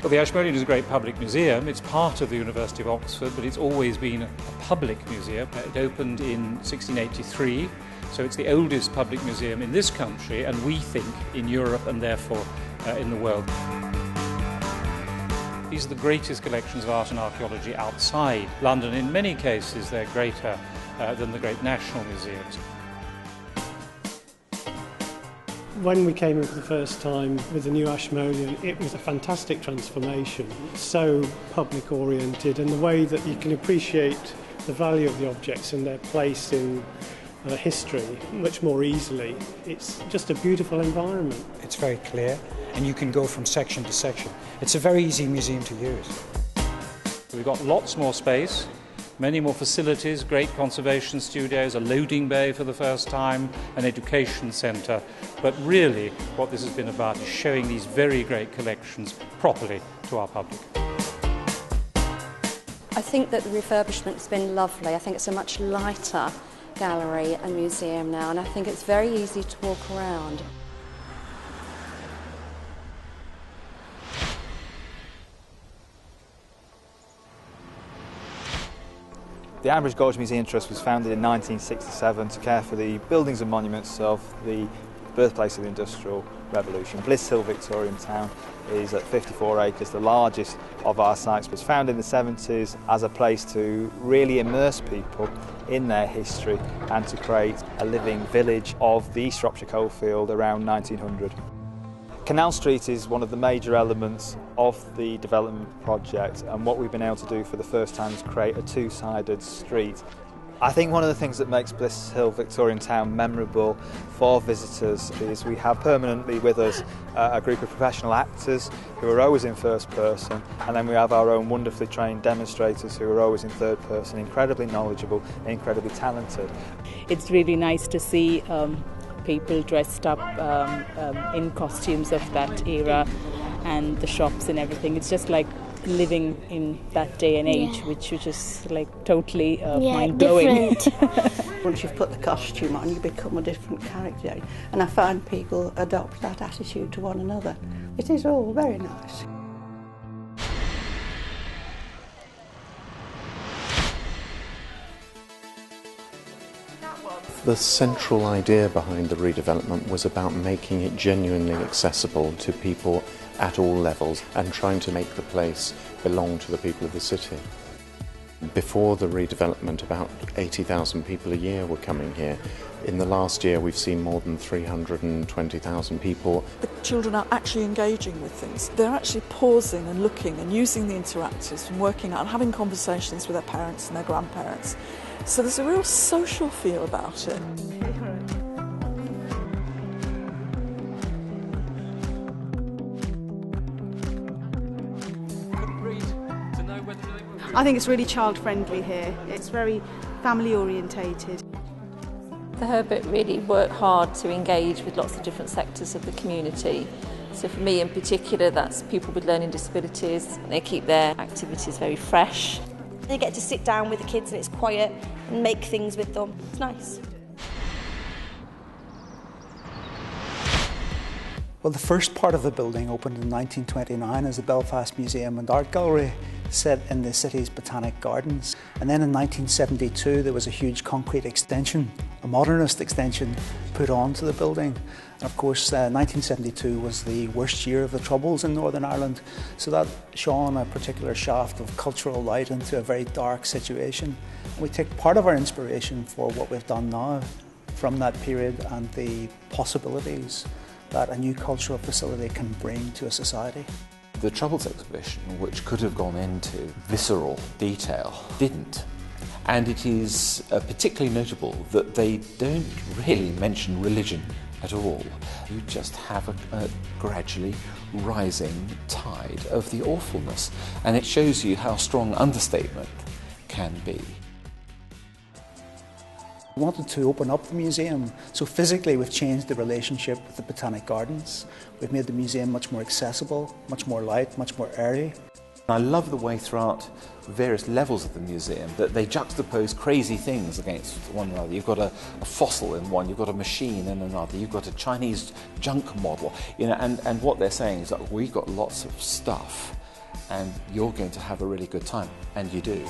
Well, the Ashmolean is a great public museum. It's part of the University of Oxford, but it's always been a public museum. It opened in 1683, so it's the oldest public museum in this country, and we think in Europe and therefore in the world. These are the greatest collections of art and archaeology outside London. In many cases, they're greater than the great national museums. When we came in for the first time with the new Ashmolean, it was a fantastic transformation, so public oriented, and the way that you can appreciate the value of the objects and their place in history much more easily. It's just a beautiful environment. It's very clear and you can go from section to section. It's a very easy museum to use. We've got lots more space, many more facilities, great conservation studios, a loading bay for the first time, an education centre. But really what this has been about is showing these very great collections properly to our public. I think that the refurbishment's been lovely. I think it's a much lighter gallery and museum now, and I think it's very easy to walk around. The Ambridge Gorge Museum Trust was founded in 1967 to care for the buildings and monuments of the birthplace of the Industrial Revolution. Bliss Hill Victorian Town is at 54 acres, the largest of our sites. It was founded in the 70s as a place to really immerse people in their history and to create a living village of the East Shropshire coalfield around 1900. Canal Street is one of the major elements of the development project, and what we've been able to do for the first time is create a two-sided street. I think one of the things that makes Bliss Hill Victorian Town memorable for visitors is we have permanently with us a group of professional actors who are always in first person, and then we have our own wonderfully trained demonstrators who are always in third person, incredibly knowledgeable and incredibly talented. It's really nice to see people dressed up in costumes of that era, and the shops and everything. It's just like living in that day and age, which is like totally mind-blowing. Once you've put the costume on, you become a different character, and I find people adopt that attitude to one another. It is all very nice. The central idea behind the redevelopment was about making it genuinely accessible to people at all levels and trying to make the place belong to the people of the city. Before the redevelopment, about 80,000 people a year were coming here. In the last year, we've seen more than 320,000 people. The children are actually engaging with things. They're actually pausing and looking and using the interactives and working out and having conversations with their parents and their grandparents. So there's a real social feel about it. I think it's really child-friendly here. It's very family-orientated. The Herbert really work hard to engage with lots of different sectors of the community. So for me in particular, that's people with learning disabilities. They keep their activities very fresh. They get to sit down with the kids and it's quiet and make things with them. It's nice. Well, the first part of the building opened in 1929 as the Belfast Museum and Art Gallery, set in the city's Botanic Gardens. And then in 1972 there was a huge concrete extension, a modernist extension, put onto the building. And of course 1972 was the worst year of the Troubles in Northern Ireland, so that shone a particular shaft of cultural light into a very dark situation. We take part of our inspiration for what we've done now from that period and the possibilities that a new cultural facility can bring to a society. The Troubles exhibition, which could have gone into visceral detail, didn't. And it is particularly notable that they don't really mention religion at all. You just have a gradually rising tide of the awfulness, and it shows you how strong understatement can be. We wanted to open up the museum, so physically we've changed the relationship with the Botanic Gardens. We've made the museum much more accessible, much more light, much more airy. I love the way throughout various levels of the museum that they juxtapose crazy things against one another. You've got a fossil in one, you've got a machine in another, you've got a Chinese junk model, and what they're saying is that we've got lots of stuff and you're going to have a really good time, and you do.